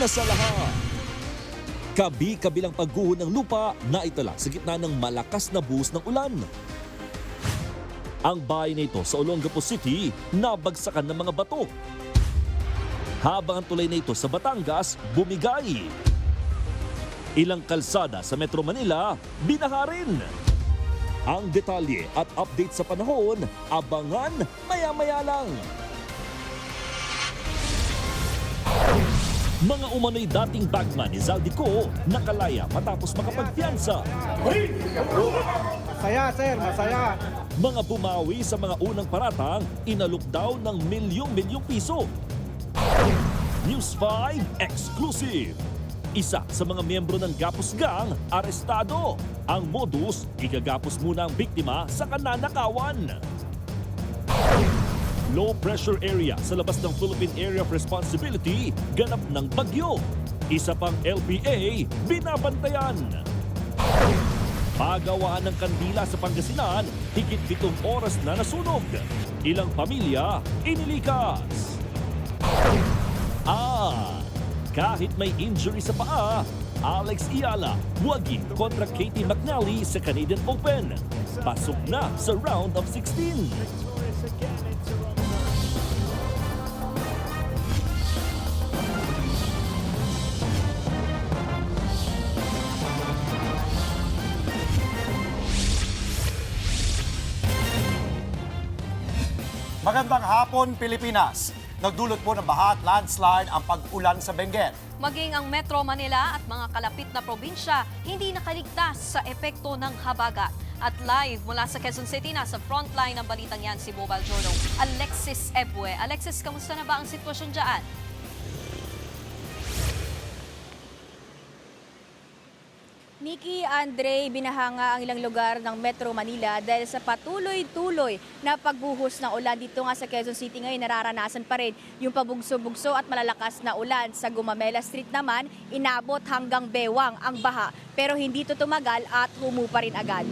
una sa lahat. Kabi-kabilang pagguho ng lupa na itala sa gitna ng malakas na buhos ng ulan. Ang bahay na ito sa Olongapo City nabagsakan ng mga bato. Habang ang tulay na ito sa Batangas bumigay. Ilang kalsada sa Metro Manila binaha rin. Ang detalye at update sa panahon, abangan maya-maya lang. Mga umano'y dating bagman ni Zaldico nakalaya matapos makapagpiyansa. Masaya, sir, masaya. Mga bumawi sa mga unang paratang, inalok daw ng milyong-milyong piso. News 5 Exclusive. Isa sa mga miyembro ng Gapos Gang, arestado. Ang modus, igagapos muna ang biktima sa kananakawan. Low pressure area sa labas ng Philippine Area of Responsibility, ganap ng bagyo. Isa pang LPA, binabantayan. Pagawaan ng kandila sa Pangasinan, higit 7 oras na nasunog. Ilang pamilya, inilikas. Kahit may injury sa paa, Alex Iala, buwagi kontra Katie McNally sa Canadian Open. Pasok na sa round of 16. Magandang hapon, Pilipinas. Nagdulot po ng baha at landslide ang pag-ulan sa Benguet. Maging ang Metro Manila at mga kalapit na probinsya hindi nakaligtas sa epekto ng habagat. At live mula sa Quezon City, nasa frontline ng balitang yan si Mobile Journal Alexis Ebue. Alexis, kamusta na ba ang sitwasyon dyan? Nikki, Andre, binahanga ang ilang lugar ng Metro Manila dahil sa patuloy-tuloy na pagbuhos ng ulan dito nga sa Quezon City ngayon. Nararanasan pa rin yung pabugso-bugso at malalakas na ulan. Sa Gumamela Street naman, inabot hanggang bewang ang baha pero hindi ito tumagal at humupa rin agad.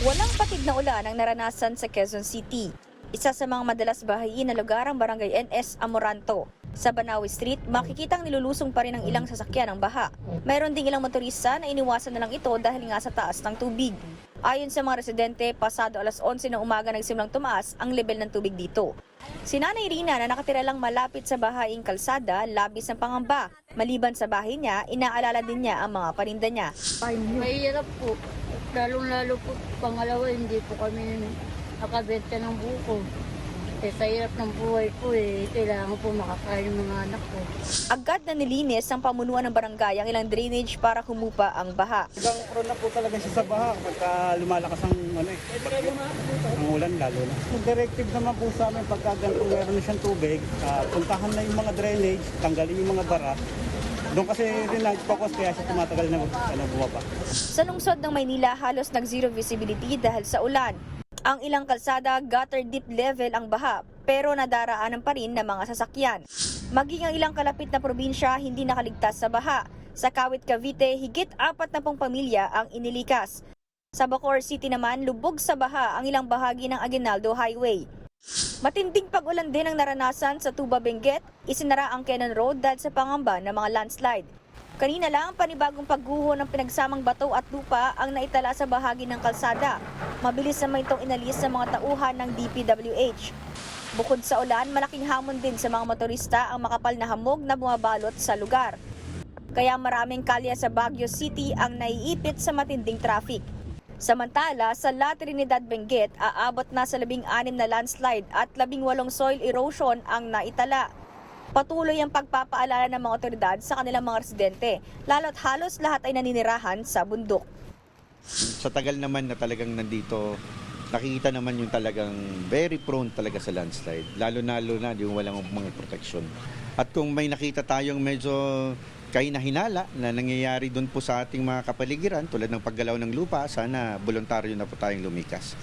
Walang patid na ulan ang naranasan sa Quezon City. Isa sa mga madalas bahayin na lugar ang Barangay NS Amoranto. Sa Banawe Street, makikitang nilulusong pa rin ang ilang sasakyan ng baha. Mayroon ding ilang motorista na iniwasan na lang ito dahil nga sa taas ng tubig. Ayon sa mga residente, pasado alas 11 ng umaga nagsimulang tumaas ang level ng tubig dito. Si Nanay Rina na nakatira lang malapit sa bahaing kalsada, labis ng pangamba. Maliban sa bahay niya, inaalala din niya ang mga paninda niya. Mahirap po. Lalong-lalo po, pangalawa, hindi po kami nakabenta ng buko. Sa hirap ng buhay ko kailangan po makakain ng mga anak ko. Agad na nilinis ang pamunuan ng barangay ang ilang drainage para humupa ang baha. Hanggang prone na po talaga siya sa baha pagka lumalakas ang ang ulan lalo na. Yung directive naman po sa amin pagka ganito meron na siyang tubig, puntahan na yung mga drainage, tanggalin yung mga bara. Doon kasi rin nag-focus kaya siya tumatagal na bumaba. Sa lungsod ng Maynila, halos nag-zero visibility dahil sa ulan. Ang ilang kalsada, gutter deep level ang baha, pero nadaraanan pa rin ng mga sasakyan. Maging ang ilang kalapit na probinsya hindi nakaligtas sa baha. Sa Kawit, Cavite, higit 40 pamilya ang inilikas. Sa Bacoor City naman, lubog sa baha ang ilang bahagi ng Aguinaldo Highway. Matinding pag-ulan din ang naranasan sa Tuba, Benguet. Isinara ang Cannon Road dahil sa pangamba ng mga landslide. Kanina lang, panibagong pagguho ng pinagsamang bato at lupa ang naitala sa bahagi ng kalsada. Mabilis naman itong inalis sa mga tauhan ng DPWH. Bukod sa ulan, malaking hamon din sa mga motorista ang makapal na hamog na bumabalot sa lugar. Kaya maraming kalye sa Baguio City ang naiipit sa matinding traffic. Samantala, sa La Trinidad, Benguet, aabot na sa 16 na landslide at 18 soil erosion ang naitala. Patuloy ang pagpapaalala ng mga otoridad sa kanilang mga residente, lalo't halos lahat ay naninirahan sa bundok. Sa tagal naman na talagang nandito, nakikita naman yung talagang very prone talaga sa landslide, lalo na yung walang mga protection. At kung may nakita tayong medyo kahinahinala na nangyayari doon po sa ating mga kapaligiran, tulad ng paggalaw ng lupa, sana voluntaryo na po tayong lumikas.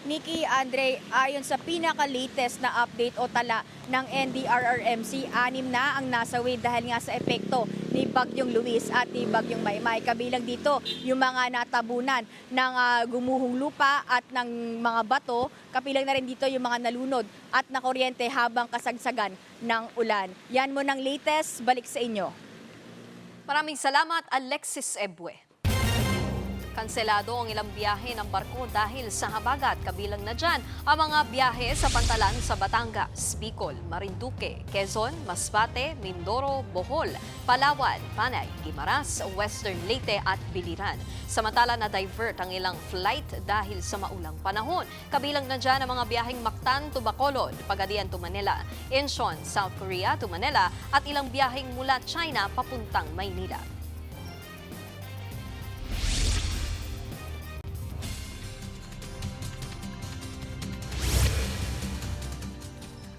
Nikki, Andre, ayon sa pinaka-latest na update o tala ng NDRRMC, 6 na ang nasawi dahil nga sa epekto ni Bagyong Luis at ni Bagyong Maymay. Kabilang dito yung mga natabunan ng gumuhong lupa at ng mga bato. Kabilang na rin dito yung mga nalunod at nakuryente habang kasagsagan ng ulan. Yan mo ng latest, balik sa inyo. Maraming salamat, Alexis Ebue. Kanselado ang ilang biyahe ng barko dahil sa habagat. Kabilang na dyan ang mga biyahe sa Pantalan sa Batangas, Bicol, Marinduque, Quezon, Masbate, Mindoro, Bohol, Palawan, Panay, Guimaras, Western Leyte at Biliran. Samantala na-divert ang ilang flight dahil sa maulang panahon. Kabilang na dyan ang mga biyaheng Mactan to Bacolod, Pagadian to Manila, Incheon, South Korea to Manila at ilang biyaheng mula China papuntang Maynila.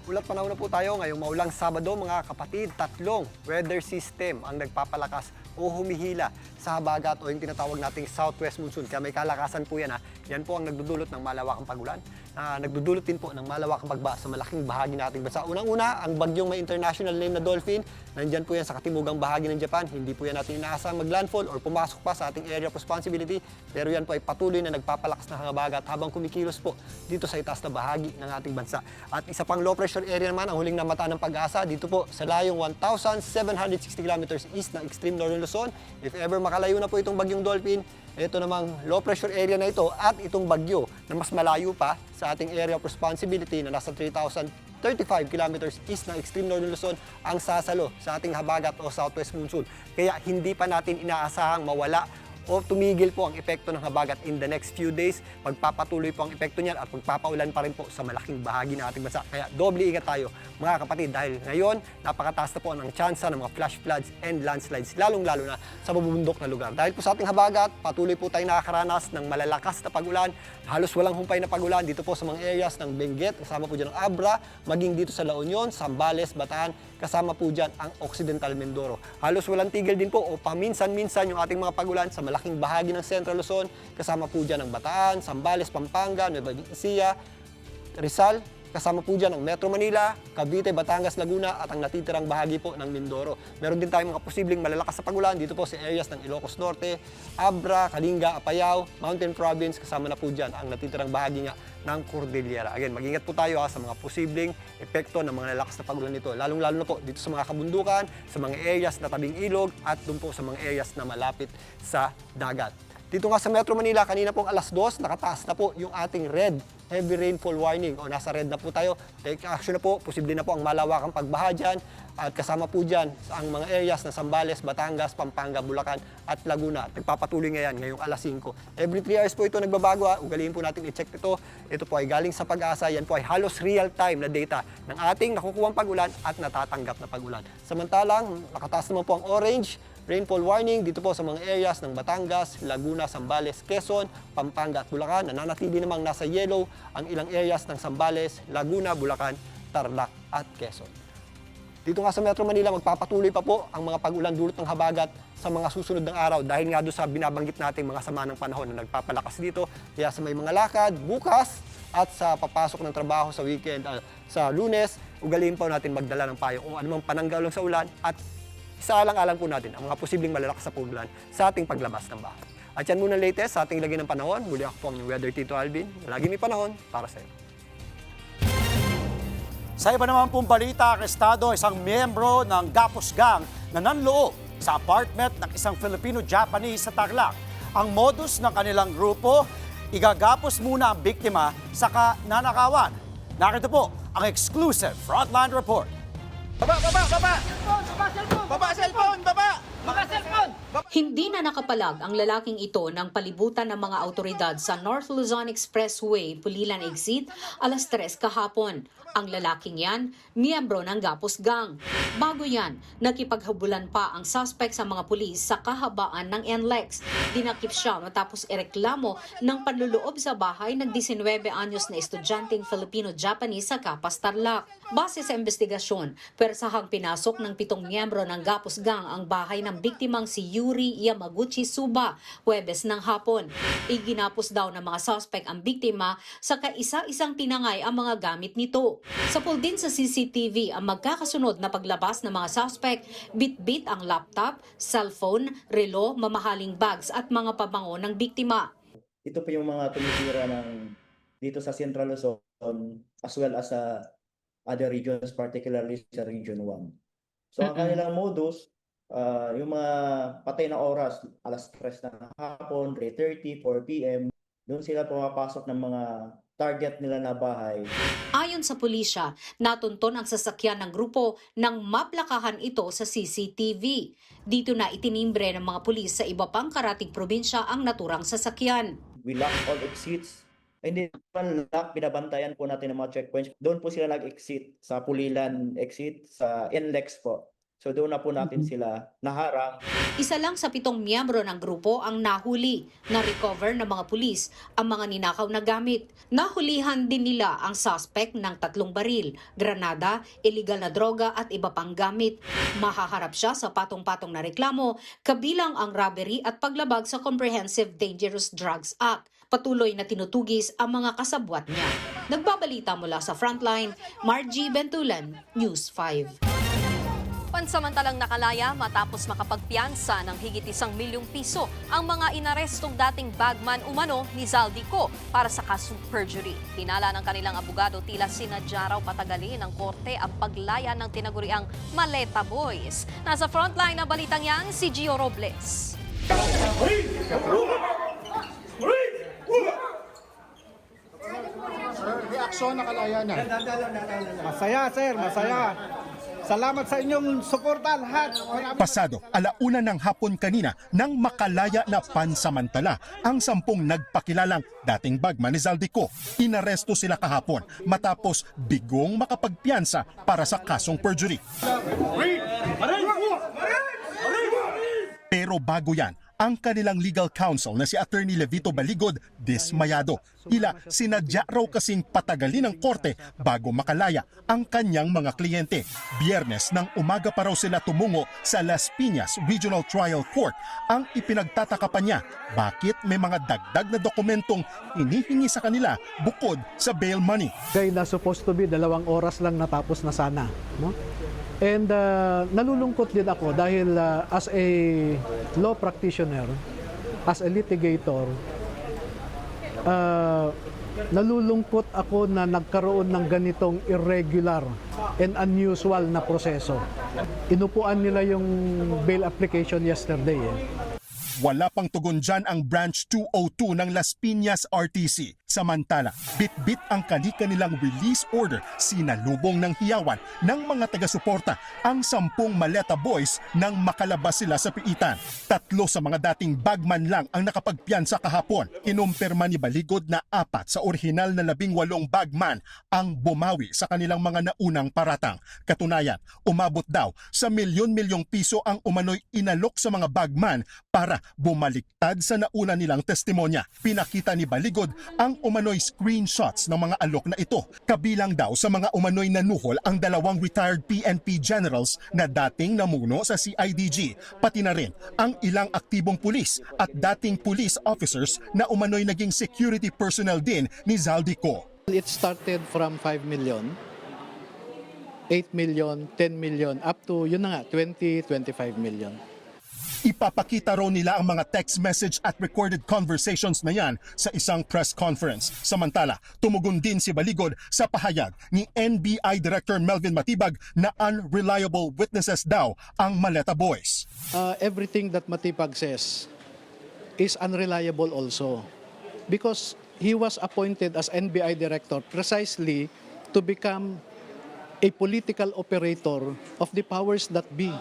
Ulat panahon na po tayo ngayong maulang Sabado mga kapatid. Tatlong weather system ang nagpapalakas o humihila sa habagat o yung tinatawag nating southwest monsoon. Kaya may kalakasan po yan ha. Yan po ang nagdudulot ng malawakang pagulan. Nagdudulot din po ng malawakang pagba sa malaking bahagi nating bansa. Unang-una, ang bagyong may international name na Dolphin. Nandyan po yan sa katimugang bahagi ng Japan. Hindi po yan natin inaasang maglandfall or pumasok pa sa ating area of responsibility. Pero yan po ay patuloy na nagpapalakas ng habagat habang kumikilos po dito sa itaas na bahagi ng ating bansa. At isa pang low pressure area naman ang huling namata ng Pag-asa dito po sa layong 1,760 kilometers east ng extreme northern Luzon. If ever makalayo na po itong bagyong Dolphin, ito namang low pressure area na ito at itong bagyo na mas malayo pa sa ating area of responsibility na nasa 3,035 kilometers east ng extreme northern Luzon ang sasalo sa ating habagat o southwest monsoon. Kaya hindi pa natin inaasahang mawala o tumigil po ang epekto ng habagat in the next few days. Magpapatuloy po ang epekto niyan at magpapaulan pa rin po sa malaking bahagi ng ating bansa. Kaya doble ingat tayo mga kapatid dahil ngayon napakataas na po ng tsansa ng mga flash floods and landslides lalong-lalo na sa mabubundok na lugar. Dahil po sa ating habagat, patuloy po tayong nakakaranas ng malalakas na pagulan. Halos walang humpay na pagulan dito po sa mga areas ng Benguet, kasama po dyan ang Abra, maging dito sa La Union, Zambales, Bataan, kasama po dyan ang Occidental Mindoro. Halos walang tigil din po o paminsan-minsan yung ating mga pagulan sa malaking bahagi ng Central Luzon, kasama po dyan ang Bataan, Zambales, Pampanga, Nueva Ecija, Rizal, kasama po dyan ang Metro Manila, Cavite, Batangas, Laguna at ang natitirang bahagi po ng Mindoro. Meron din tayong mga posibleng malalakas na pagulan dito po sa areas ng Ilocos Norte, Abra, Kalinga, Apayao, Mountain Province, kasama na po dyan ang natitirang bahagi nga ng Cordillera. Again, mag-ingat po tayo sa mga posibleng epekto ng mga lalakas na pagulan nito. Lalong-lalo na po dito sa mga kabundukan, sa mga areas na tabing ilog at doon po sa mga areas na malapit sa dagat. Dito nga sa Metro Manila, kanina pong alas 2, nakataas na po yung ating red heavy rainfall warning o nasa red na po tayo. Take action na po, posible na po ang malawakang pagbaha dyan at kasama po dyan ang mga areas na Zambales, Batangas, Pampanga, Bulacan at Laguna. Nagpapatuloy ngayon ngayong alas 5. Every 3 hours po ito nagbabago. Ugaliin po natin i-check ito. Ito po ay galing sa Pag-asa. Yan po ay halos real-time na data ng ating nakukuhang pagulan at natatanggap na pagulan. Samantalang, nakataas naman po ang orange rainfall warning dito po sa mga areas ng Batangas, Laguna, Zambales, Quezon, Pampanga at Bulacan. Nananatili namang nasa yellow ang ilang areas ng Zambales, Laguna, Bulacan, Tarlac at Quezon. Dito nga sa Metro Manila, magpapatuloy pa po ang mga pag-ulan dulot ng habagat sa mga susunod ng araw dahil nga doon sa binabanggit nating mga sama ng panahon na nagpapalakas dito. Kaya sa may mga lakad, bukas at sa papasok ng trabaho sa weekend, sa Lunes, ugaliin po natin magdala ng payong o anumang pananggalang sa ulan at isaalang-alang po natin ang mga posibleng malalakas na pagulan sa ating paglabas ng bahay. At yan muna latest sa ating lagay ng panahon. Muli ako po ang Weather Tito Alvin. Lagi may panahon para sa iyo. Sa iba naman pong balita, arestado isang miyembro ng Gapos Gang na nanloob sa apartment ng isang Filipino-Japanese sa Tarlac. Ang modus ng kanilang grupo, igagapos muna ang biktima saka nanakawan. Narito po ang exclusive Frontline Report. Hindi na nakapalag ang lalaking ito ng palibutan ng mga autoridad sa North Luzon Expressway, Pulilan Exit, alas 3 kahapon. Ang lalaking yan, miyembro ng Gapos Gang. Bago yan, nakipaghabulan pa ang suspect sa mga pulis sa kahabaan ng NLEX. Dinakip siya matapos ireklamo ng panluloob sa bahay ng 19 anyos na estudyanteng Filipino-Japanese sa Capas, Tarlac. Base sa investigasyon, persahang pinasok ng 7 miyembro ng Gapos Gang ang bahay ng biktimang si Yuri Yamaguchi Suba, Huwebes ng hapon. Iginapos daw ng mga suspect ang biktima sa kaisa-isang tinangay ang mga gamit nito. Sapul din sa CCTV ang magkakasunod na paglabas ng mga suspect, bit-bit ang laptop, cellphone, relo, mamahaling bags at mga pabango ng biktima. Ito po yung mga tumitira dito sa Central Luzon as well as sa other regions, particularly sa Region 1. So ang kanilang modus, yung mga patay na oras, alas 3 na hapon, 3:30, 4 p.m., doon sila pumapasok ng mga target nila na bahay. Ayon sa pulisya, natunton ang sasakyan ng grupo nang maplakahan ito sa CCTV. Dito na itinimbre ng mga pulis sa iba pang karatig probinsya ang naturang sasakyan. We lock all exits. Hindi naman lock, binabantayan po natin ang mga checkpoints. Doon po sila nag-exit sa Pulilan exit, sa NLEX po. So doon na po natin sila naharang. Isa lang sa 7 miyembro ng grupo ang nahuli. Na-recover ng mga pulis ang mga ninakaw na gamit. Nahulihan din nila ang suspect ng 3 baril, granada, illegal na droga at iba pang gamit. Mahaharap siya sa patong-patong na reklamo, kabilang ang robbery at paglabag sa Comprehensive Dangerous Drugs Act. Patuloy na tinutugis ang mga kasabwat niya. Nagbabalita mula sa Frontline, Margie Bentulan, News 5. Pansamantalang nakalaya matapos makapagpiyansa ng higit 1 milyong piso ang mga inarestong dating bagman umano ni Zaldico para sa kasong perjury. Hinala ng kanilang abogado tila sinadya raw patagalin ng korte ang paglaya ng tinaguriang Maleta Boys. Nasa frontline na balitang yan si Gio Robles. Reaksyon, nakalaya na. Masaya, sir, masaya. Salamat sa inyong suporta lahat. Pasado, 1:00 ng hapon kanina nang makalaya na pansamantala ang 10 nagpakilalang dating bagman ni Zaldico. Inaresto sila kahapon matapos bigong makapagpiyansa para sa kasong perjury. Pero bago yan, ang kanilang legal counsel na si Attorney Levito Baligod dismayado. Tila sinadya raw kasing patagalin ng korte bago makalaya ang kanyang mga kliyente. Biyernes ng umaga pa raw sila tumungo sa Las Piñas Regional Trial Court. Ang ipinagtataka pa niya, bakit may mga dagdag na dokumentong hinihingi sa kanila bukod sa bail money. Kaya na supposed to be 2 oras lang natapos na sana, no? And nalulungkot din ako dahil as a law practitioner, as a litigator, nalulungkot ako na nagkaroon ng ganitong irregular and unusual na proseso. Inupuan nila yung bail application yesterday. Wala pang tugon dyan ang Branch 202 ng Las Piñas RTC. Samantala, bit-bit ang kanilang release order, sinalubong ng hiyawan ng mga taga-suporta ang 10 Maleta Boys nang makalabas sila sa piitan. 3 sa mga dating bagman lang ang nakapagpiyansa kahapon. Kinumpirma ni Baligod na 4 sa orihinal na 18 bagman ang bumawi sa kanilang mga naunang paratang. Katunayan, umabot daw sa milyon-milyong piso ang umano'y inalok sa mga bagman para bumaliktad sa nauna nilang testimonya. Pinakita ni Baligod ang umano'y screenshots ng mga alok na ito. Kabilang daw sa mga umano'y nanuhol ang 2 retired PNP generals na dating namuno sa CIDG, pati na rin ang ilang aktibong pulis at dating police officers na umano'y naging security personnel din ni Zaldico. It started from 5 million, 8 million, 10 million, up to, 20-25 million. Ipapakita raw nila ang mga text message at recorded conversations na yan sa isang press conference. Samantala, tumugon din si Baligod sa pahayag ni NBI Director Melvin Matibag na unreliable witnesses daw ang Maleta Boys. Everything that Matibag says is unreliable also because he was appointed as NBI Director precisely to become a political operator of the powers that be.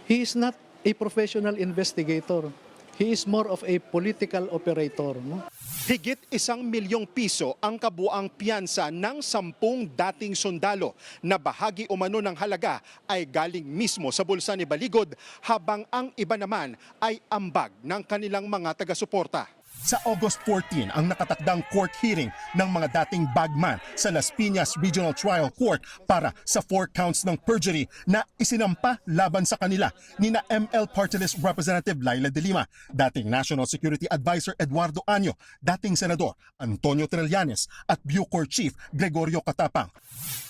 He is not a professional investigator. He is more of a political operator. No? Higit 1 milyong piso ang kabuang piyansa ng 10 dating sundalo na bahagi umano ng halaga ay galing mismo sa bulsa ni Baligod habang ang iba naman ay ambag ng kanilang mga taga-suporta. Sa August 14 ang nakatakdang court hearing ng mga dating bagman sa Las Piñas Regional Trial Court para sa 4 counts ng perjury na isinampa laban sa kanila ni na ML Party List Representative Laila de Lima, dating National Security Advisor Eduardo Año, dating Senador Antonio Trillanes at Bucor Chief Gregorio Catapang.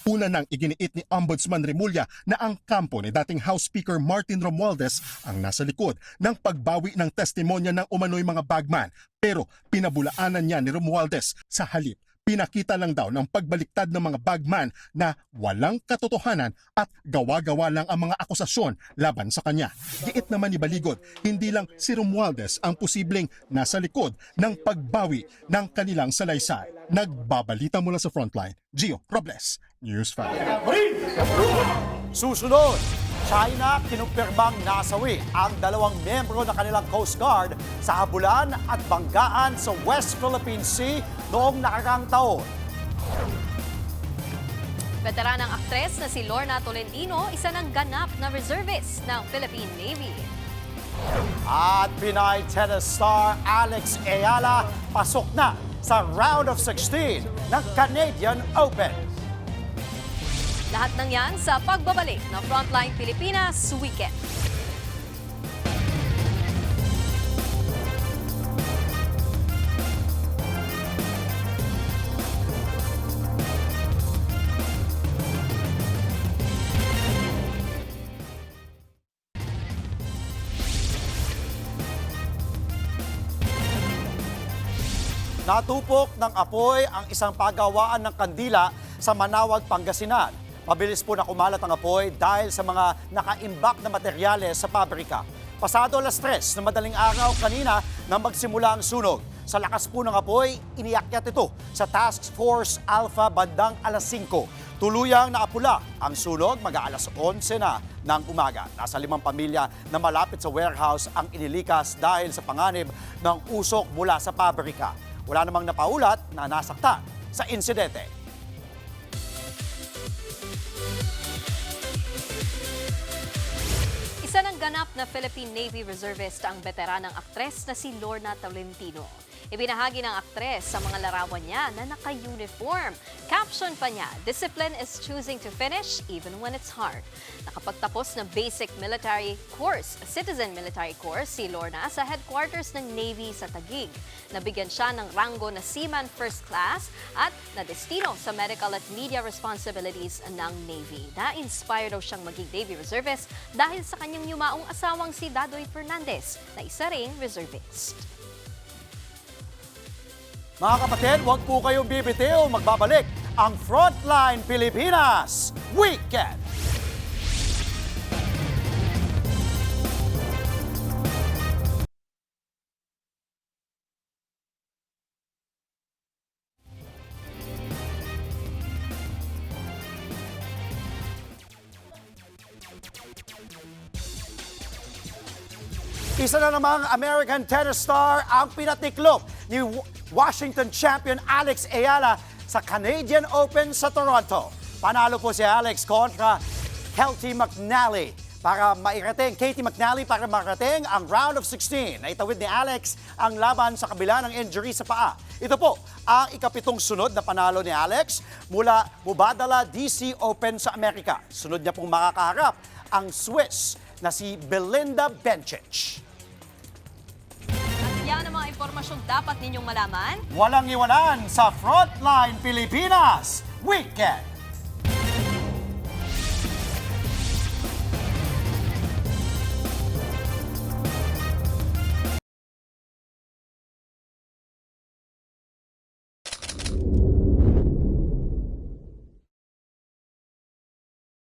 Una nang iginiit ni Ombudsman Remulla na ang kampo ni dating House Speaker Martin Romualdez ang nasa likod ng pagbawi ng testimonya ng umano'y mga bagman, pero pinabulaanan niya ni Romualdez. Sa halip, pinakita lang daw ng pagbaliktad ng mga bagman na walang katotohanan at gawa-gawa lang ang mga akusasyon laban sa kanya. Giit naman ni Baligod, hindi lang si Romualdez ang posibleng nasa likod ng pagbawi ng kanilang salaysay. Nagbabalita mula sa Frontline, Gio Robles, News 5. Susunod, China kinumpirmang nasawi ang 2 miyembro ng kanilang Coast Guard sa habulan at banggaan sa West Philippine Sea noong nakaraang taon. Veteranang aktres na si Lorna Tolentino, isa ng ganap na reservist ng Philippine Navy. At Pinay tennis star Alex Ayala pasok na sa round of 16 ng Canadian Open. Lahat ng yan sa pagbabalik ng Frontline Pilipinas Weekend. Natupok ng apoy ang isang pagawaan ng kandila sa Manawag, Pangasinan. Mabilis po na kumalat ang apoy dahil sa mga nakaimbak na materyales sa pabrika. Pasado alas 3 na madaling araw kanina nang magsimula ang sunog. Sa lakas po ng apoy, iniakyat ito sa Task Force Alpha bandang alas 5. Tuluyang naapula ang sunog mag-aalas 11 na ng umaga. Nasa 5 pamilya na malapit sa warehouse ang inilikas dahil sa panganib ng usok mula sa pabrika. Wala namang napaulat na nasaktan sa insidente. Isa ng ganap na Philippine Navy reservist ang veteranang aktres na si Lorna Tolentino. Ibinahagi ng aktres sa mga larawan niya na naka-uniform. Caption pa niya, "Discipline is choosing to finish even when it's hard." Nakapagtapos ng basic military course, citizen military course, si Lorna sa headquarters ng Navy sa Taguig. Nabigyan siya ng ranggo na Seaman First Class at nadestino sa medical at media responsibilities ng Navy. Na-inspire daw siyang maging Navy reservist dahil sa kanyang yumaong asawang si Dadoy Fernandez na isa ring reservist. Mga kapatid, huwag po kayong bibitiw. Magbabalik ang Frontline Pilipinas Weekend. Isa na namang American tennis star ang pinatiklop ni Washington champion Alex Ayala sa Canadian Open sa Toronto. Panalo po si Alex kontra Katie McNally para marating ang round of 16. Naitawid ni Alex ang laban sa kabila ng injury sa paa. Ito po ang ikapitong sunod na panalo ni Alex mula Mubadala DC Open sa Amerika. Sunod niya pong makakaharap ang Swiss na si Belinda Bencic. Yan ang mga impormasyong dapat ninyong malaman. Walang iwanan sa Frontline Pilipinas Weekend.